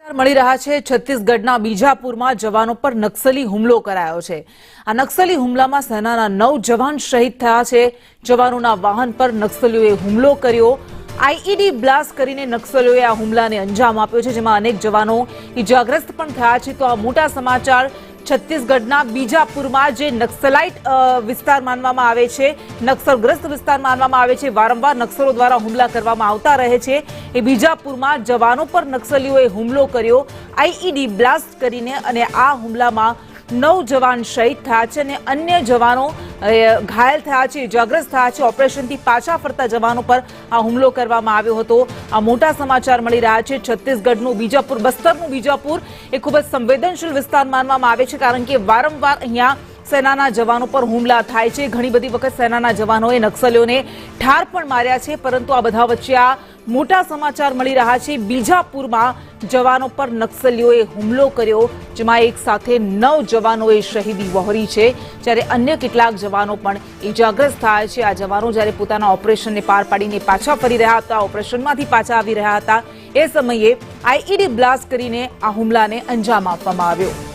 મળી રહ્યા છે છત્તીસગઢના બીજાપુરમાં જવાનો પર નક્સલી હુમલો કરાયો છે। આ નક્સલી હુમલામાં સેનાના 9 જવાન શહીદ થયા છે। જવાનોના વાહન પર નક્સલીઓએ હુમલો કર્યો। આઈઈડી બ્લાસ્ટ કરીને નક્સલીઓએ આ હુમલાને અંજામ આપ્યો છે, જેમાં અનેક જવાનો ઇજાગ્રસ્ત પણ થયા છે। તો આ મોટા સમાચાર છત્તીસગઢના બીજાપુરમાં જે નક્સલાઇટ વિસ્તાર માનવામાં આવે છે, નક્સલગ્રસ્ત વિસ્તાર માનવામાં આવે છે, વારંવાર નક્સલો દ્વારા હુમલા કરવામાં આવતા રહે છે। એ બીજાપુરમાં જવાનો પર નક્સલીઓએ હુમલો કર્યો, આઈઈડી બ્લાસ્ટ કરીને, અને આ હુમલામાં 9 જવાન શહીદ થયા છે અને અન્ય જવાનો ઘાયલ થયા છે, ઇજાગ્રસ્ત થયા છે। ઓપરેશનથી પાછા ફરતા જવાનો પર આ હુમલો કરવામાં આવ્યો હતો। આ મોટા સમાચાર મળી રહ્યા છે। છત્તીસગઢનું બીજાપુર, બસ્તરનું બીજાપુર એ ખૂબ જ સંવેદનશીલ વિસ્તાર માનવામાં આવે છે, કારણ કે વારંવાર અહીંયા સેનાના જવાનો પર હુમલા થાય છે। ઘણી બધી વખત સેનાના જવાનોએ નક્સલીઓને ઠાર પણ માર્યા છે, પરંતુ આ બધા વચ્ચે આ મોટા સમાચાર મળી રહ્યા છે। બીજાપુરમાં જવાનો પર નક્સલીઓએ હુમલો કર્યો, જેમાં એક સાથે 9 જવાનોએ શહીદી વહોરી છે, જ્યારે અન્ય કેટલાક જવાનો પણ ઇજાગ્રસ્ત થયા છે। આ જવાનો જ્યારે પોતાના ઓપરેશનને પાર પાડીને પાછા ફરી રહ્યા હતા, ઓપરેશનમાંથી પાછા આવી રહ્યા હતા, એ સમયે આઈઈડી બ્લાસ્ટ કરીને આ હુમલાને અંજામ આપવામાં આવ્યો।